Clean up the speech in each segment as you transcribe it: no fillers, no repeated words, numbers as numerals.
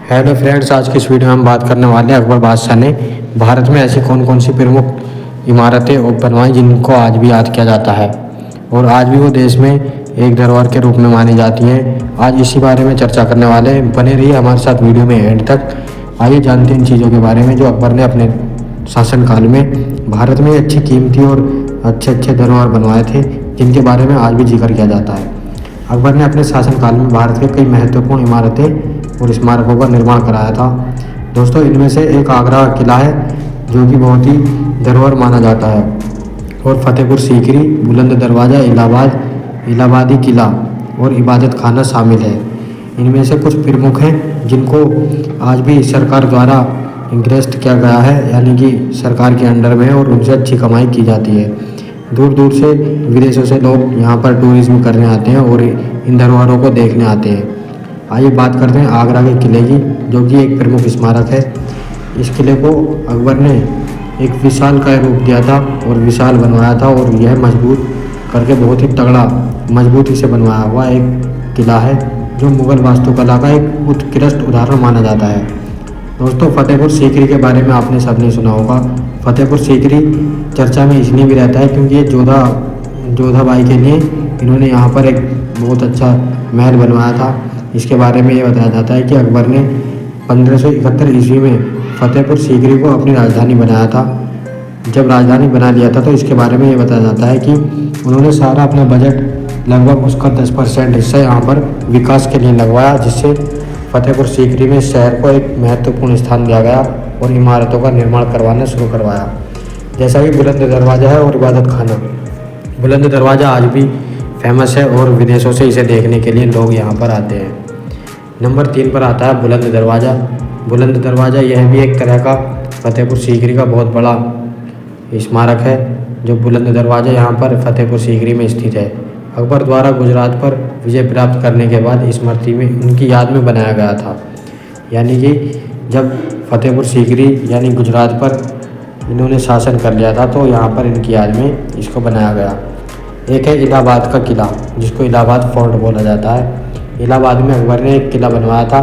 Hello friends, आज की इस वीडियो में हम बात करने वाले हैं अकबर बादशाह ने भारत में ऐसी कौन कौन सी प्रमुख इमारतें बनवाई जिनको आज भी याद किया जाता है और आज भी वो देश में एक धरोहर के रूप में मानी जाती हैं। आज इसी बारे में चर्चा करने वाले हैं। बने रहिए हमारे साथ वीडियो में एंड तक। आइए जानते हैं इन चीज़ों के बारे में जो अकबर ने अपने शासनकाल में भारत में अच्छी कीमती और अच्छे धरोहर बनवाए थे, जिनके बारे में आज भी जिक्र किया जाता है। अकबर ने अपने शासनकाल में भारत के कई महत्वपूर्ण इमारतें और स्मारकों का निर्माण कराया था। दोस्तों, इनमें से एक आगरा का किला है जो कि बहुत ही धरोहर माना जाता है, और फतेहपुर सीकरी, बुलंद दरवाज़ा, इलाहाबादी किला और इबादत खाना शामिल है। इनमें से कुछ प्रमुख हैं जिनको आज भी सरकार द्वारा इंक्रेस्ट किया गया है, यानी कि सरकार के अंडर में, और उनसे अच्छी कमाई की जाती है। दूर दूर से विदेशों से लोग यहाँ पर टूरिज्म करने आते हैं और इन धरोहरों को देखने आते हैं। आइए बात करते हैं आगरा के किले की, जो कि एक प्रमुख स्मारक है। इस किले को अकबर ने एक विशाल का रूप दिया था और विशाल बनवाया था, और यह मजबूत करके बहुत ही तगड़ा मजबूती से बनवाया हुआ एक किला है जो मुग़ल वास्तुकला का एक उत्कृष्ट उदाहरण माना जाता है। दोस्तों, फतेहपुर सीकरी के बारे में आपने सबने सुना होगा। फतेहपुर सीकरी चर्चा में इसलिए भी रहता है क्योंकि ये जोधा बाई के लिए इन्होंने यहाँ पर एक बहुत अच्छा महल बनवाया था। इसके बारे में ये बताया जाता है कि अकबर ने 1571 ईस्वी में फतेहपुर सीकरी को अपनी राजधानी बनाया था। जब राजधानी बना लिया था तो इसके बारे में ये बताया जाता है कि उन्होंने सारा अपना बजट, लगभग उसका 10% हिस्सा यहाँ पर विकास के लिए लगवाया, जिससे फतेहपुर सीकरी में शहर को एक महत्वपूर्ण स्थान दिया गया और इमारतों का निर्माण करवाना शुरू करवाया, जैसा कि बुलंद दरवाज़ा है और इबादत खाना। बुलंद दरवाज़ा आज भी फेमस है और विदेशों से इसे देखने के लिए लोग यहाँ पर आते हैं। नंबर 3 पर आता है बुलंद दरवाज़ा। बुलंद दरवाज़ा यह भी एक तरह का फतेहपुर सीकरी का बहुत बड़ा स्मारक है। जो बुलंद दरवाज़ा यहाँ पर फतेहपुर सीकरी में स्थित है, अकबर द्वारा गुजरात पर विजय प्राप्त करने के बाद स्मृति में उनकी याद में बनाया गया था। यानी कि जब फतेहपुर सीकरी यानी गुजरात पर इन्होंने शासन कर लिया था तो यहाँ पर इनकी याद में इसको बनाया गया। एक है इलाहाबाद का किला, जिसको इलाहाबाद फोर्ट बोला जाता है। इलाहाबाद में अकबर ने एक किला बनवाया था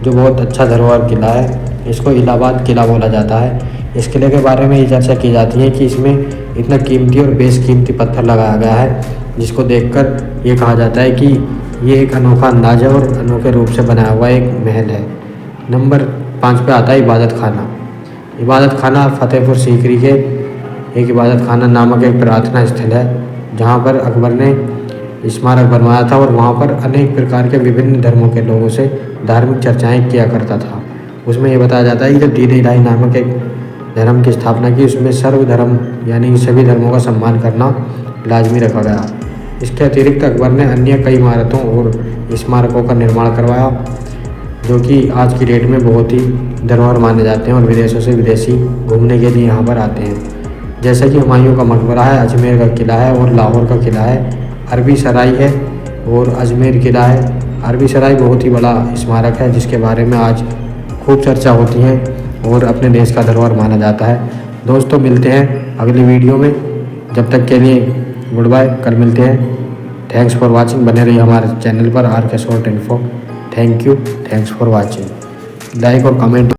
जो बहुत अच्छा धरोहर किला है। इसको इलाहाबाद किला बोला जाता है। इस किले के बारे में ये चर्चा की जाती है कि इसमें इतना कीमती और बेशकीमती पत्थर लगाया गया है, जिसको देखकर ये कहा जाता है कि ये एक अनोखा अंदाज है और अनोखे रूप से बनाया हुआ एक महल है। नंबर 5 पे आता है इबादत खाना। इबादत खाना फतेहपुर सीकरी के एक इबादत खाना नामक एक प्रार्थना स्थल है, जहाँ पर अकबर ने स्मारक बनवाया था और वहाँ पर अनेक प्रकार के विभिन्न धर्मों के लोगों से धार्मिक चर्चाएं किया करता था। उसमें यह बताया जाता है कि जब दीन इलाही नामक एक धर्म की स्थापना की, उसमें सर्वधर्म यानी सभी धर्मों का सम्मान करना लाजमी रखा गया। इसके अतिरिक्त अकबर ने अन्य कई इमारतों और स्मारकों का निर्माण करवाया, जो कि आज की डेट में बहुत ही धरोहर माने जाते हैं और विदेशों से विदेशी घूमने के लिए यहाँ पर आते हैं। जैसे कि हुमायूं का मकबरा है, अजमेर का किला है और लाहौर का किला है। अरबी सराय है और अजमेर किला है। अरबी सराय बहुत ही बड़ा स्मारक है जिसके बारे में आज खूब चर्चा होती है और अपने देश का धरोहर माना जाता है। दोस्तों, मिलते हैं अगली वीडियो में। जब तक के लिए गुड बाय, कल मिलते हैं। Thanks for watching. बने रहिए हमारे चैनल पर RK Short Info। Thank you, thanks for watching. Like और कमेंट